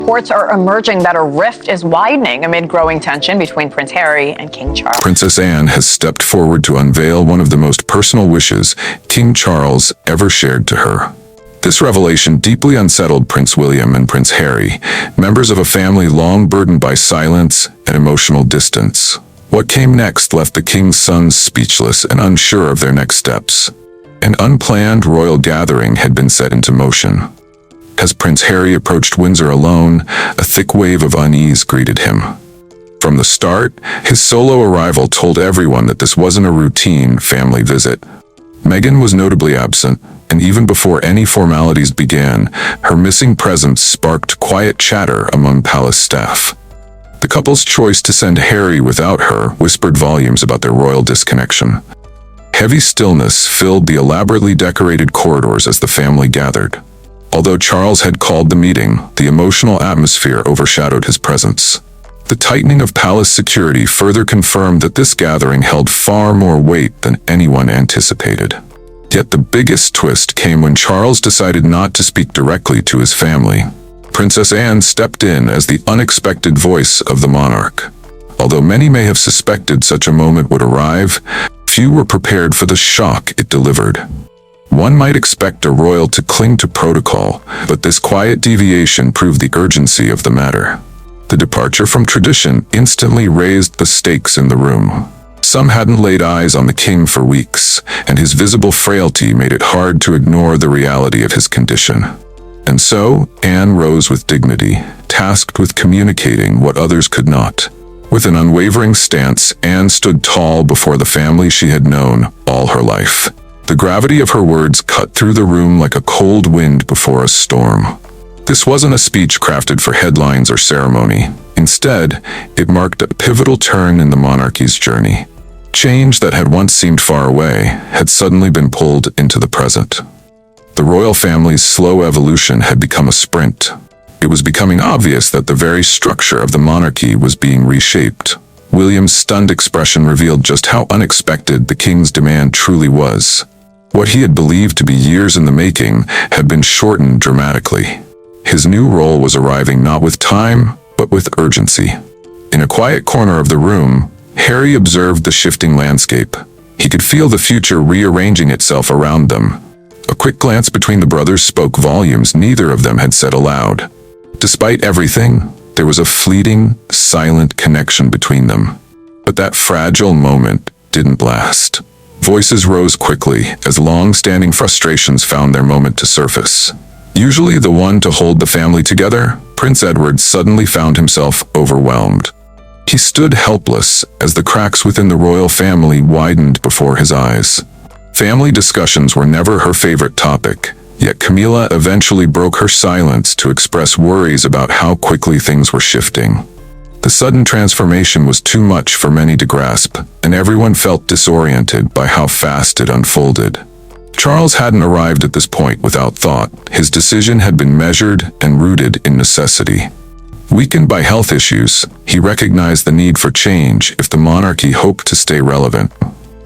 Reports are emerging that a rift is widening amid growing tension between Prince Harry and King Charles. Princess Anne has stepped forward to unveil one of the most personal wishes King Charles ever shared to her. This revelation deeply unsettled Prince William and Prince Harry, members of a family long burdened by silence and emotional distance. What came next left the king's sons speechless and unsure of their next steps. An unplanned royal gathering had been set into motion. As Prince Harry approached Windsor alone, a thick wave of unease greeted him. From the start, his solo arrival told everyone that this wasn't a routine family visit. Meghan was notably absent, and even before any formalities began, her missing presence sparked quiet chatter among palace staff. The couple's choice to send Harry without her whispered volumes about their royal disconnection. Heavy stillness filled the elaborately decorated corridors as the family gathered. Although Charles had called the meeting, the emotional atmosphere overshadowed his presence. The tightening of palace security further confirmed that this gathering held far more weight than anyone anticipated. Yet the biggest twist came when Charles decided not to speak directly to his family. Princess Anne stepped in as the unexpected voice of the monarch. Although many may have suspected such a moment would arrive, few were prepared for the shock it delivered. One might expect a royal to cling to protocol, but this quiet deviation proved the urgency of the matter. The departure from tradition instantly raised the stakes in the room. Some hadn't laid eyes on the king for weeks, and his visible frailty made it hard to ignore the reality of his condition. And so, Anne rose with dignity, tasked with communicating what others could not. With an unwavering stance, Anne stood tall before the family she had known all her life. The gravity of her words cut through the room like a cold wind before a storm. This wasn't a speech crafted for headlines or ceremony. Instead, it marked a pivotal turn in the monarchy's journey. Change that had once seemed far away had suddenly been pulled into the present. The royal family's slow evolution had become a sprint. It was becoming obvious that the very structure of the monarchy was being reshaped. William's stunned expression revealed just how unexpected the king's demand truly was. What he had believed to be years in the making had been shortened dramatically. His new role was arriving not with time, but with urgency. In a quiet corner of the room, Harry observed the shifting landscape. He could feel the future rearranging itself around them. A quick glance between the brothers spoke volumes neither of them had said aloud. Despite everything, there was a fleeting, silent connection between them. But that fragile moment didn't last. Voices rose quickly as long-standing frustrations found their moment to surface. Usually the one to hold the family together, Prince Edward suddenly found himself overwhelmed. He stood helpless as the cracks within the royal family widened before his eyes. Family discussions were never her favorite topic, yet Camilla eventually broke her silence to express worries about how quickly things were shifting. The sudden transformation was too much for many to grasp, and everyone felt disoriented by how fast it unfolded. Charles hadn't arrived at this point without thought. His decision had been measured and rooted in necessity. Weakened by health issues, he recognized the need for change if the monarchy hoped to stay relevant.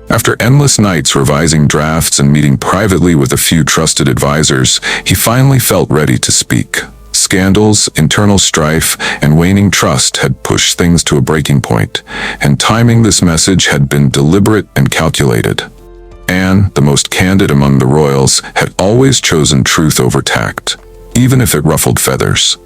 After endless nights revising drafts and meeting privately with a few trusted advisors, he finally felt ready to speak. Scandals, internal strife, and waning trust had pushed things to a breaking point, and timing this message had been deliberate and calculated. Anne, the most candid among the royals, had always chosen truth over tact, even if it ruffled feathers.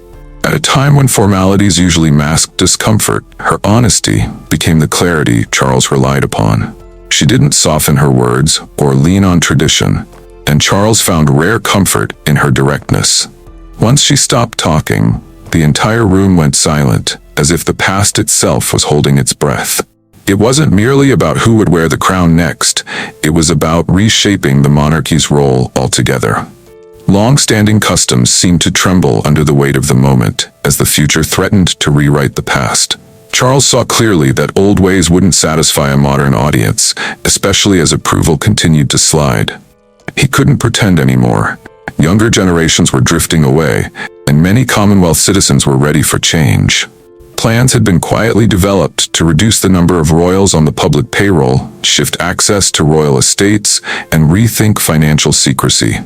At a time when formalities usually masked discomfort, her honesty became the clarity Charles relied upon. She didn't soften her words or lean on tradition, and Charles found rare comfort in her directness. Once she stopped talking, the entire room went silent, as if the past itself was holding its breath. It wasn't merely about who would wear the crown next, it was about reshaping the monarchy's role altogether. Long-standing customs seemed to tremble under the weight of the moment, as the future threatened to rewrite the past. Charles saw clearly that old ways wouldn't satisfy a modern audience, especially as approval continued to slide. He couldn't pretend anymore. Younger generations were drifting away, and many Commonwealth citizens were ready for change. Plans had been quietly developed to reduce the number of royals on the public payroll, shift access to royal estates, and rethink financial secrecy.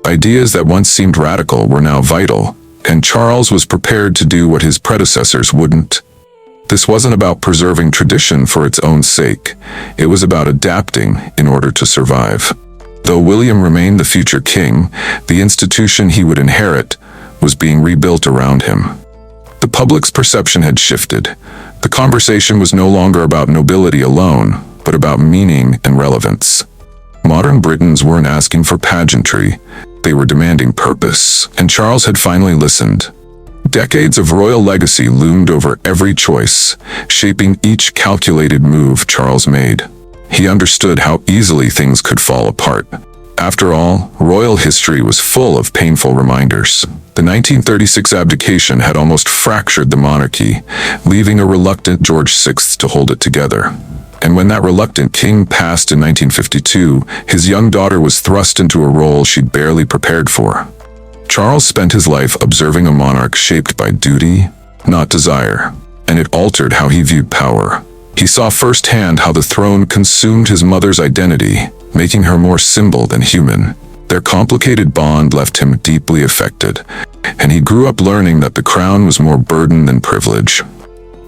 Ideas that once seemed radical were now vital, and Charles was prepared to do what his predecessors wouldn't. This wasn't about preserving tradition for its own sake. It was about adapting in order to survive. Though William remained the future king, the institution he would inherit was being rebuilt around him. The public's perception had shifted. The conversation was no longer about nobility alone, but about meaning and relevance. Modern Britons weren't asking for pageantry. They were demanding purpose, and Charles had finally listened. Decades of royal legacy loomed over every choice, shaping each calculated move Charles made. He understood how easily things could fall apart. After all, royal history was full of painful reminders. The 1936 abdication had almost fractured the monarchy, leaving a reluctant George VI to hold it together. And when that reluctant king passed in 1952, his young daughter was thrust into a role she'd barely prepared for. Charles spent his life observing a monarch shaped by duty, not desire, and it altered how he viewed power. He saw firsthand how the throne consumed his mother's identity, making her more symbol than human. Their complicated bond left him deeply affected, and he grew up learning that the crown was more burden than privilege.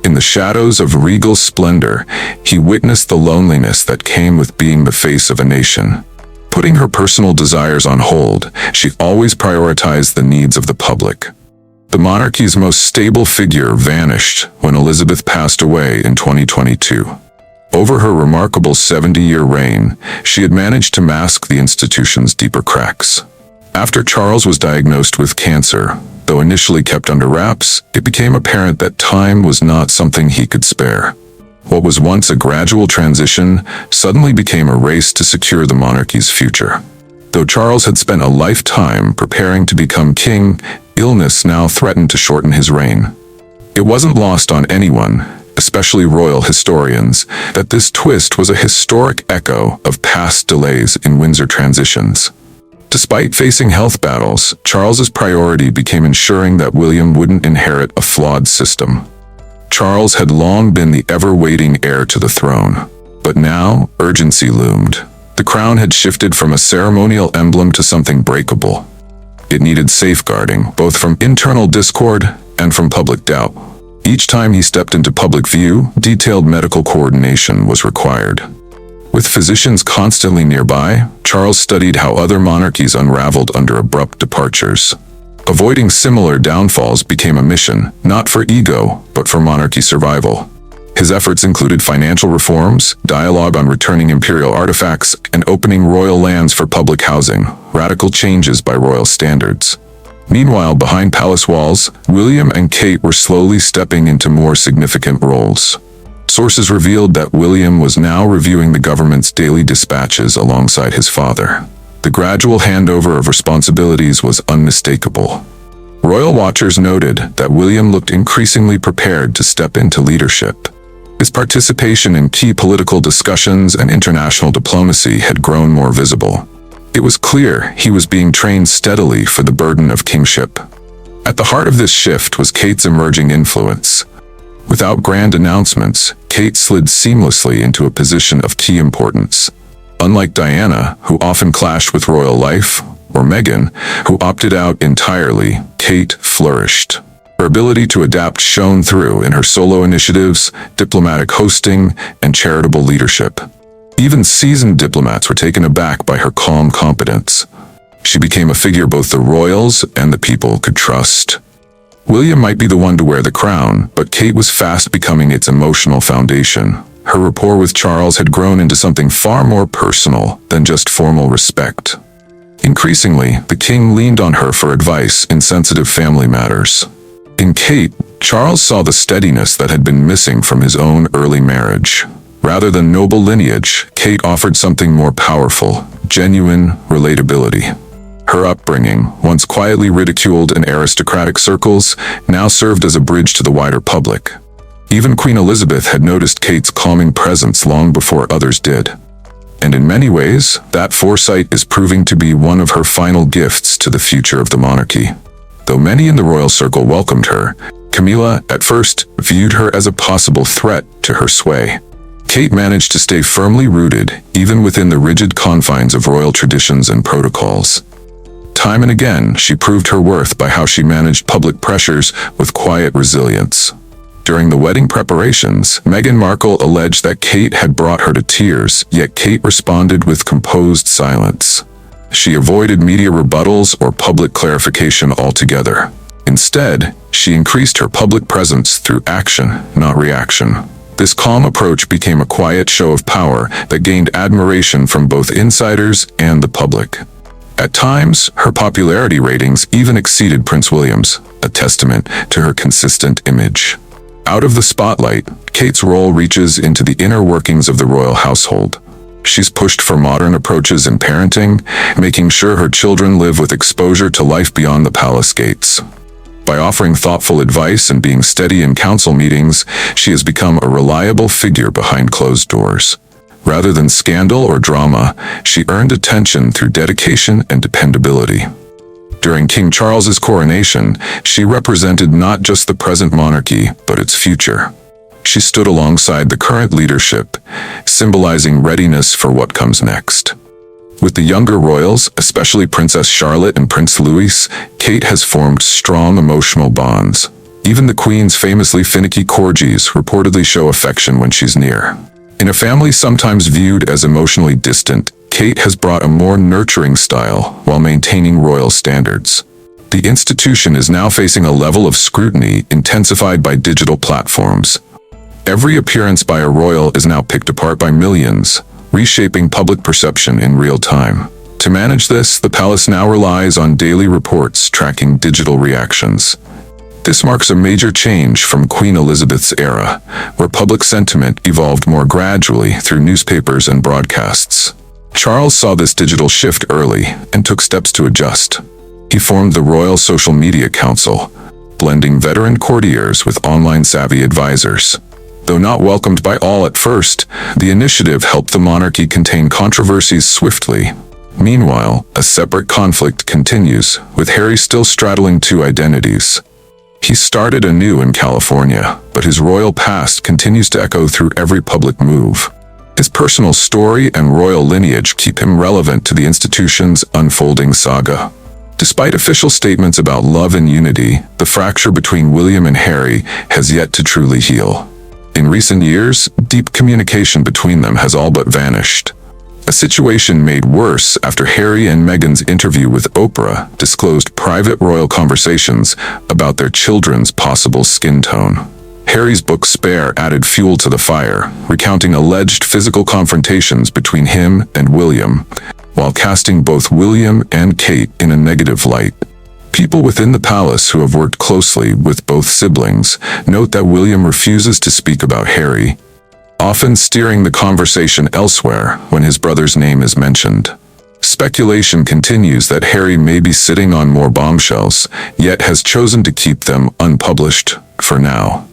In the shadows of regal splendor, he witnessed the loneliness that came with being the face of a nation. Putting her personal desires on hold, she always prioritized the needs of the public. The monarchy's most stable figure vanished when Elizabeth passed away in 2022. Over her remarkable 70-year reign, she had managed to mask the institution's deeper cracks. After Charles was diagnosed with cancer, though initially kept under wraps, it became apparent that time was not something he could spare. What was once a gradual transition suddenly became a race to secure the monarchy's future. Though Charles had spent a lifetime preparing to become king, illness now threatened to shorten his reign. It wasn't lost on anyone, especially royal historians, that this twist was a historic echo of past delays in Windsor transitions. Despite facing health battles, Charles's priority became ensuring that William wouldn't inherit a flawed system. Charles had long been the ever-waiting heir to the throne, but now urgency loomed. The crown had shifted from a ceremonial emblem to something breakable. It needed safeguarding, both from internal discord and from public doubt. Each time he stepped into public view, detailed medical coordination was required. With physicians constantly nearby, Charles studied how other monarchies unraveled under abrupt departures. Avoiding similar downfalls became a mission, not for ego, but for monarchy survival. His efforts included financial reforms, dialogue on returning imperial artifacts, and opening royal lands for public housing, radical changes by royal standards. Meanwhile, behind palace walls, William and Kate were slowly stepping into more significant roles. Sources revealed that William was now reviewing the government's daily dispatches alongside his father. The gradual handover of responsibilities was unmistakable. Royal watchers noted that William looked increasingly prepared to step into leadership. His participation in key political discussions and international diplomacy had grown more visible. It was clear he was being trained steadily for the burden of kingship. At the heart of this shift was Kate's emerging influence. Without grand announcements, Kate slid seamlessly into a position of key importance. Unlike Diana, who often clashed with royal life, or Meghan, who opted out entirely, Kate flourished. Her ability to adapt shone through in her solo initiatives, diplomatic hosting, and charitable leadership. Even seasoned diplomats were taken aback by her calm competence. She became a figure both the royals and the people could trust. William might be the one to wear the crown, but Kate was fast becoming its emotional foundation. Her rapport with Charles had grown into something far more personal than just formal respect. Increasingly, the king leaned on her for advice in sensitive family matters. In Kate, Charles saw the steadiness that had been missing from his own early marriage. Rather than noble lineage, Kate offered something more powerful, genuine relatability. Her upbringing, once quietly ridiculed in aristocratic circles, now served as a bridge to the wider public. Even Queen Elizabeth had noticed Kate's calming presence long before others did. And in many ways, that foresight is proving to be one of her final gifts to the future of the monarchy. Though many in the royal circle welcomed her, Camilla, at first, viewed her as a possible threat to her sway. Kate managed to stay firmly rooted, even within the rigid confines of royal traditions and protocols. time and again, she proved her worth by how she managed public pressures with quiet resilience. During the wedding preparations, Meghan Markle alleged that Kate had brought her to tears, yet Kate responded with composed silence. She avoided media rebuttals or public clarification altogether. Instead, she increased her public presence through action, not reaction. This calm approach became a quiet show of power that gained admiration from both insiders and the public. At times, her popularity ratings even exceeded Prince William's, a testament to her consistent image. Out of the spotlight, Kate's role reaches into the inner workings of the royal household. She's pushed for modern approaches in parenting, making sure her children live with exposure to life beyond the palace gates. By offering thoughtful advice and being steady in council meetings, she has become a reliable figure behind closed doors. Rather than scandal or drama, she earned attention through dedication and dependability. During King Charles's coronation, she represented not just the present monarchy, but its future. She stood alongside the current leadership, symbolizing readiness for what comes next. With the younger royals, especially Princess Charlotte and Prince Louis, Kate has formed strong emotional bonds. Even the Queen's famously finicky corgis reportedly show affection when she's near. In a family sometimes viewed as emotionally distant, Kate has brought a more nurturing style while maintaining royal standards. The institution is now facing a level of scrutiny intensified by digital platforms. Every appearance by a royal is now picked apart by millions, reshaping public perception in real time. To manage this, the palace now relies on daily reports tracking digital reactions. This marks a major change from Queen Elizabeth's era, where public sentiment evolved more gradually through newspapers and broadcasts. Charles saw this digital shift early and took steps to adjust. He formed the Royal Social Media Council, blending veteran courtiers with online-savvy advisors. Though not welcomed by all at first, the initiative helped the monarchy contain controversies swiftly. Meanwhile, a separate conflict continues, with Harry still straddling two identities. He started anew in California, but his royal past continues to echo through every public move. His personal story and royal lineage keep him relevant to the institution's unfolding saga. Despite official statements about love and unity, the fracture between William and Harry has yet to truly heal. In recent years, deep communication between them has all but vanished. A situation made worse after Harry and Meghan's interview with Oprah disclosed private royal conversations about their children's possible skin tone. Harry's book Spare added fuel to the fire, recounting alleged physical confrontations between him and William, while casting both William and Kate in a negative light. People within the palace who have worked closely with both siblings note that William refuses to speak about Harry, often steering the conversation elsewhere when his brother's name is mentioned. Speculation continues that Harry may be sitting on more bombshells, yet has chosen to keep them unpublished for now.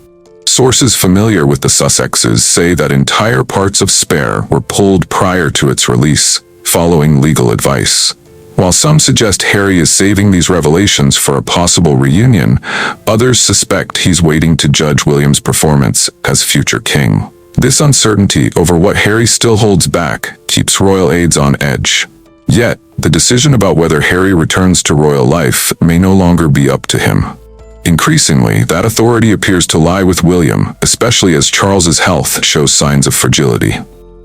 Sources familiar with the Sussexes say that entire parts of Spare were pulled prior to its release, following legal advice. While some suggest Harry is saving these revelations for a possible reunion, others suspect he's waiting to judge William's performance as future king. This uncertainty over what Harry still holds back keeps royal aides on edge. Yet, the decision about whether Harry returns to royal life may no longer be up to him. Increasingly, that authority appears to lie with William, especially as Charles's health shows signs of fragility.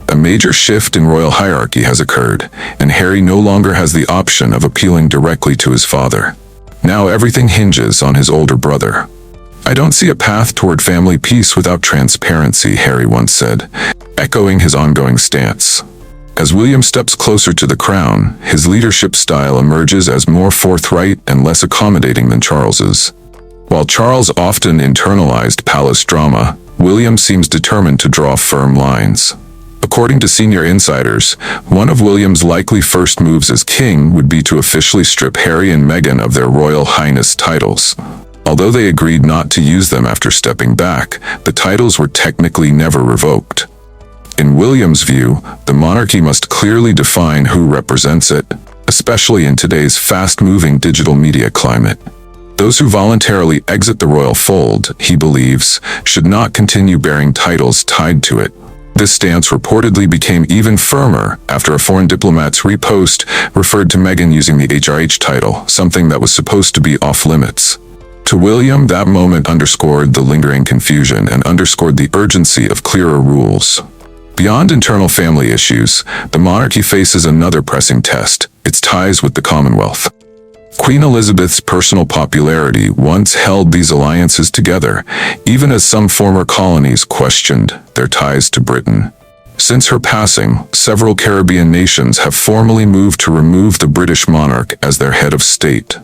A major shift in royal hierarchy has occurred, and Harry no longer has the option of appealing directly to his father. Now everything hinges on his older brother. "I don't see a path toward family peace without transparency," Harry once said, echoing his ongoing stance. As William steps closer to the crown, his leadership style emerges as more forthright and less accommodating than Charles's. While Charles often internalized palace drama, William seems determined to draw firm lines. According to senior insiders, one of William's likely first moves as king would be to officially strip Harry and Meghan of their Royal Highness titles. Although they agreed not to use them after stepping back, the titles were technically never revoked. In William's view, the monarchy must clearly define who represents it, especially in today's fast-moving digital media climate. Those who voluntarily exit the royal fold, he believes, should not continue bearing titles tied to it. This stance reportedly became even firmer after a foreign diplomat's repost referred to Meghan using the HRH title, something that was supposed to be off-limits. To William, that moment underscored the lingering confusion and underscored the urgency of clearer rules. Beyond internal family issues, the monarchy faces another pressing test: its ties with the Commonwealth. Queen Elizabeth's personal popularity once held these alliances together, even as some former colonies questioned their ties to Britain. Since her passing, several Caribbean nations have formally moved to remove the British monarch as their head of state.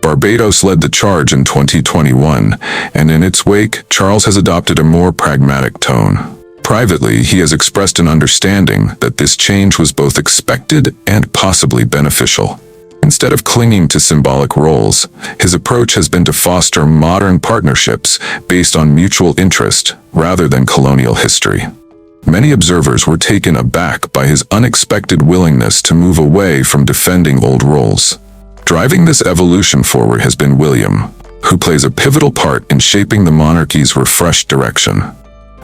Barbados led the charge in 2021, and in its wake, Charles has adopted a more pragmatic tone. Privately, he has expressed an understanding that this change was both expected and possibly beneficial. Instead of clinging to symbolic roles, his approach has been to foster modern partnerships based on mutual interest rather than colonial history. Many observers were taken aback by his unexpected willingness to move away from defending old roles. Driving this evolution forward has been William, who plays a pivotal part in shaping the monarchy's refreshed direction.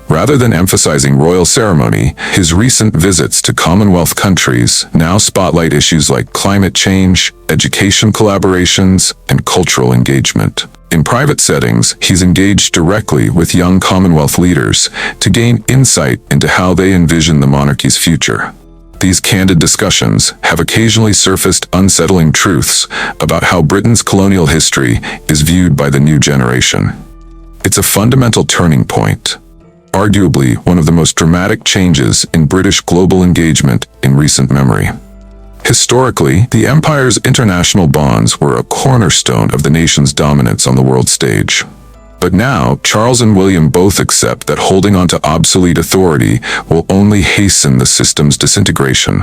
Rather than emphasizing royal ceremony, his recent visits to Commonwealth countries now spotlight issues like climate change, education collaborations, and cultural engagement. In private settings, he's engaged directly with young Commonwealth leaders to gain insight into how they envision the monarchy's future. These candid discussions have occasionally surfaced unsettling truths about how Britain's colonial history is viewed by the new generation. It's a fundamental turning point, arguably one of the most dramatic changes in British global engagement in recent memory. Historically, the empire's international bonds were a cornerstone of the nation's dominance on the world stage. But now, Charles and William both accept that holding on to obsolete authority will only hasten the system's disintegration.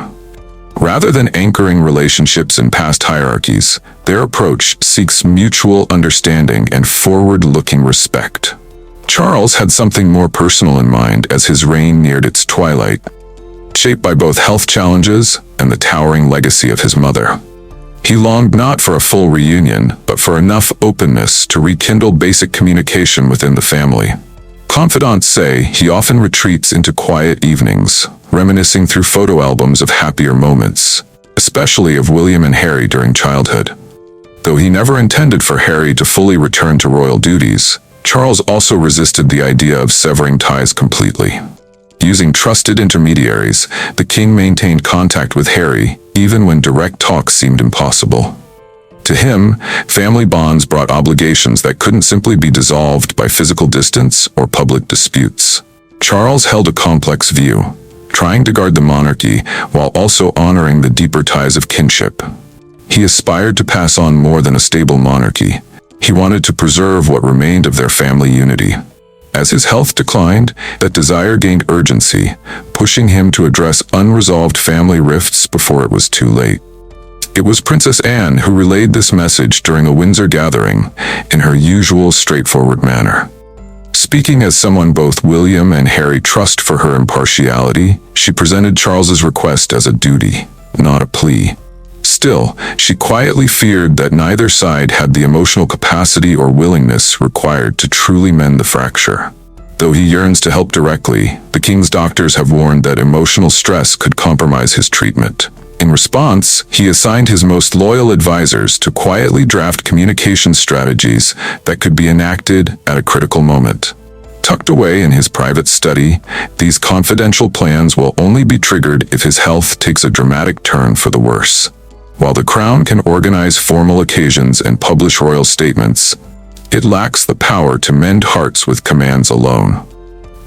Rather than anchoring relationships in past hierarchies, their approach seeks mutual understanding and forward-looking respect. Charles had something more personal in mind as his reign neared its twilight, shaped by both health challenges and the towering legacy of his mother. He longed not for a full reunion, but for enough openness to rekindle basic communication within the family. Confidants say he often retreats into quiet evenings, reminiscing through photo albums of happier moments, especially of William and Harry during childhood. Though he never intended for Harry to fully return to royal duties, Charles also resisted the idea of severing ties completely. Using trusted intermediaries, the king maintained contact with Harry, even when direct talk seemed impossible. To him, family bonds brought obligations that couldn't simply be dissolved by physical distance or public disputes. Charles held a complex view, trying to guard the monarchy while also honoring the deeper ties of kinship. He aspired to pass on more than a stable monarchy. He wanted to preserve what remained of their family unity. As his health declined, that desire gained urgency, pushing him to address unresolved family rifts before it was too late. It was Princess Anne who relayed this message during a Windsor gathering in her usual straightforward manner. Speaking as someone both William and Harry trust for her impartiality, she presented Charles's request as a duty, not a plea. Still, she quietly feared that neither side had the emotional capacity or willingness required to truly mend the fracture. Though he yearns to help directly, the king's doctors have warned that emotional stress could compromise his treatment. In response, he assigned his most loyal advisors to quietly draft communication strategies that could be enacted at a critical moment. Tucked away in his private study, these confidential plans will only be triggered if his health takes a dramatic turn for the worse. While the crown can organize formal occasions and publish royal statements, it lacks the power to mend hearts with commands alone.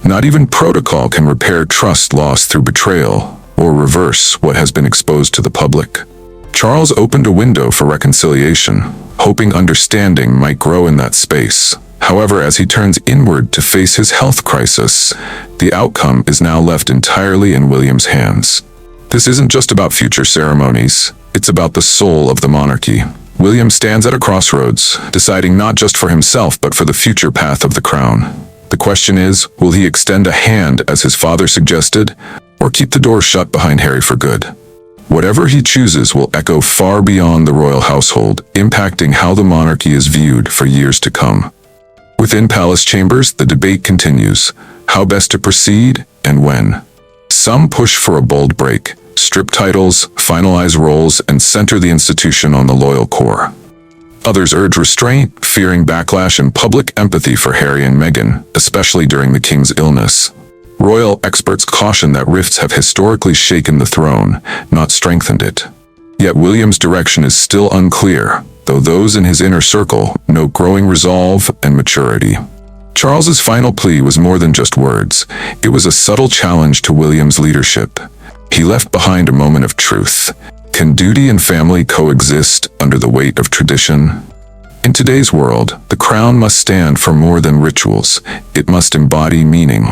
Not even protocol can repair trust lost through betrayal or reverse what has been exposed to the public. Charles opened a window for reconciliation, hoping understanding might grow in that space. However, as he turns inward to face his health crisis, the outcome is now left entirely in William's hands. This isn't just about future ceremonies. It's about the soul of the monarchy. William stands at a crossroads, deciding not just for himself but for the future path of the crown. The question is, will he extend a hand as his father suggested, or keep the door shut behind Harry for good? Whatever he chooses will echo far beyond the royal household, impacting how the monarchy is viewed for years to come. Within palace chambers, the debate continues: how best to proceed and when. Some push for a bold break, strip titles, finalize roles, and center the institution on the loyal core. Others urge restraint, fearing backlash and public empathy for Harry and Meghan, especially during the king's illness. Royal experts caution that rifts have historically shaken the throne, not strengthened it. Yet William's direction is still unclear, though those in his inner circle note growing resolve and maturity. Charles's final plea was more than just words. It was a subtle challenge to William's leadership. He left behind a moment of truth. Can duty and family coexist under the weight of tradition? In today's world, the crown must stand for more than rituals. It must embody meaning.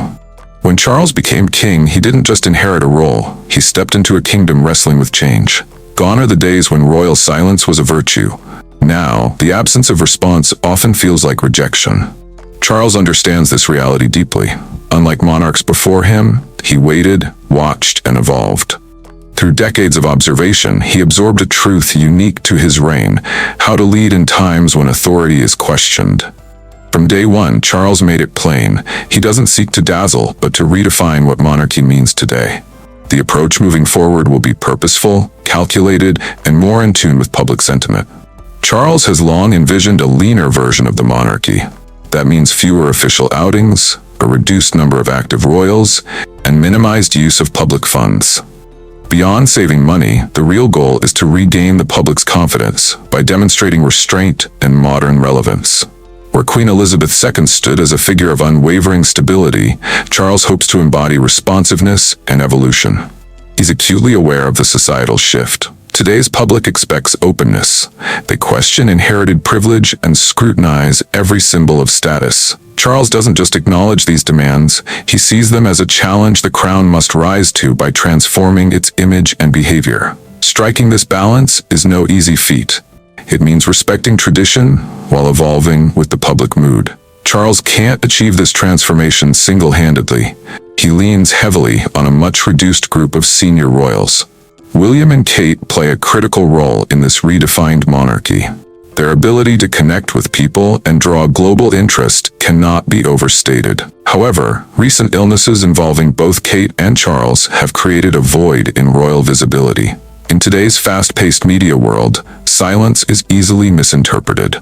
When Charles became king, he didn't just inherit a role. He stepped into a kingdom wrestling with change. Gone are the days when royal silence was a virtue. Now, the absence of response often feels like rejection. Charles understands this reality deeply. Unlike monarchs before him, he waited, watched, and evolved. Through decades of observation, he absorbed a truth unique to his reign: how to lead in times when authority is questioned. From day one, Charles made it plain: he doesn't seek to dazzle, but to redefine what monarchy means today. The approach moving forward will be purposeful, calculated, and more in tune with public sentiment. Charles has long envisioned a leaner version of the monarchy. That means fewer official outings, a reduced number of active royals, and minimized use of public funds. Beyond saving money, the real goal is to regain the public's confidence by demonstrating restraint and modern relevance. Where Queen Elizabeth II stood as a figure of unwavering stability, Charles hopes to embody responsiveness and evolution. He's acutely aware of the societal shift. Today's public expects openness. They question inherited privilege and scrutinize every symbol of status. Charles doesn't just acknowledge these demands, he sees them as a challenge the crown must rise to by transforming its image and behavior. Striking this balance is no easy feat. It means respecting tradition while evolving with the public mood. Charles can't achieve this transformation single-handedly. He leans heavily on a much-reduced group of senior royals. William and Kate play a critical role in this redefined monarchy. Their ability to connect with people and draw global interest cannot be overstated. However, recent illnesses involving both Kate and Charles have created a void in royal visibility. In today's fast-paced media world, silence is easily misinterpreted.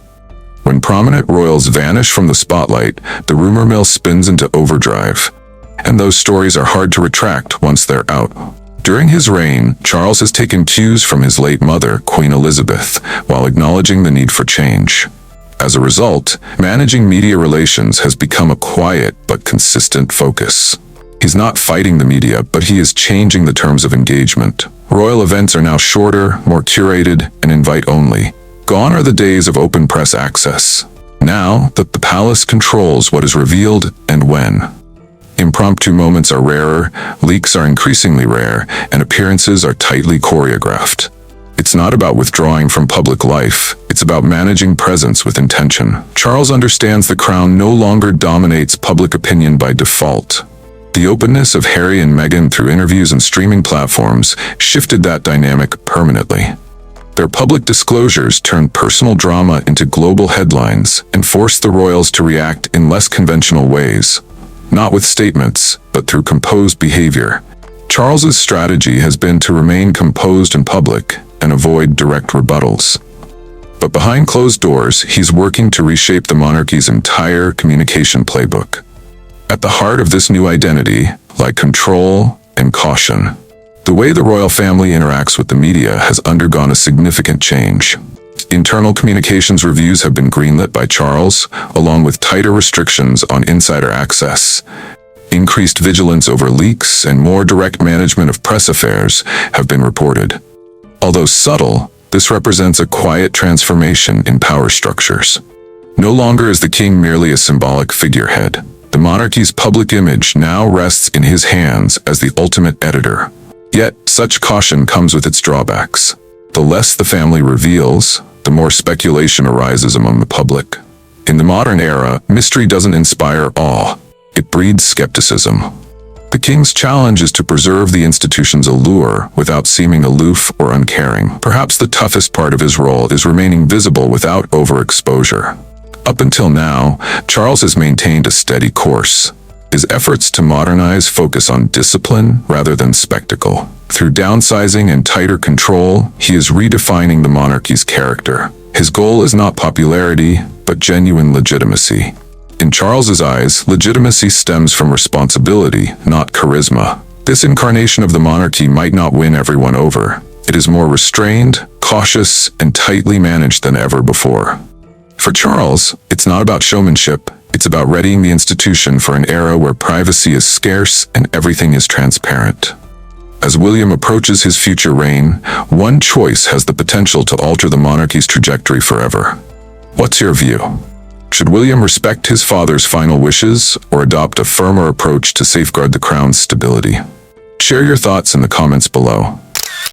When prominent royals vanish from the spotlight, the rumor mill spins into overdrive. And those stories are hard to retract once they're out. During his reign, Charles has taken cues from his late mother, Queen Elizabeth, while acknowledging the need for change. As a result, managing media relations has become a quiet but consistent focus. He's not fighting the media, but he is changing the terms of engagement. Royal events are now shorter, more curated, and invite-only. Gone are the days of open press access. Now that the palace controls what is revealed and when. Impromptu moments are rarer, leaks are increasingly rare, and appearances are tightly choreographed. It's not about withdrawing from public life, it's about managing presence with intention. Charles understands the crown no longer dominates public opinion by default. The openness of Harry and Meghan through interviews and streaming platforms shifted that dynamic permanently. Their public disclosures turned personal drama into global headlines and forced the royals to react in less conventional ways. Not with statements, but through composed behavior. Charles's strategy has been to remain composed in public and avoid direct rebuttals. But behind closed doors, he's working to reshape the monarchy's entire communication playbook. At the heart of this new identity lie control and caution. The way the royal family interacts with the media has undergone a significant change. Internal communications reviews have been greenlit by Charles, along with tighter restrictions on insider access. Increased vigilance over leaks and more direct management of press affairs have been reported. Although subtle, this represents a quiet transformation in power structures. No longer is the king merely a symbolic figurehead. The monarchy's public image now rests in his hands as the ultimate editor. Yet, such caution comes with its drawbacks. The less the family reveals, the more speculation arises among the public. In the modern era, mystery doesn't inspire awe. It breeds skepticism. The king's challenge is to preserve the institution's allure without seeming aloof or uncaring. Perhaps the toughest part of his role is remaining visible without overexposure. Up until now, Charles has maintained a steady course. His efforts to modernize focus on discipline rather than spectacle. Through downsizing and tighter control, he is redefining the monarchy's character. His goal is not popularity, but genuine legitimacy. In Charles's eyes, legitimacy stems from responsibility, not charisma. This incarnation of the monarchy might not win everyone over. It is more restrained, cautious, and tightly managed than ever before. For Charles, it's not about showmanship. It's about readying the institution for an era where privacy is scarce and everything is transparent. As William approaches his future reign, one choice has the potential to alter the monarchy's trajectory forever. What's your view? Should William respect his father's final wishes or adopt a firmer approach to safeguard the crown's stability? Share your thoughts in the comments below.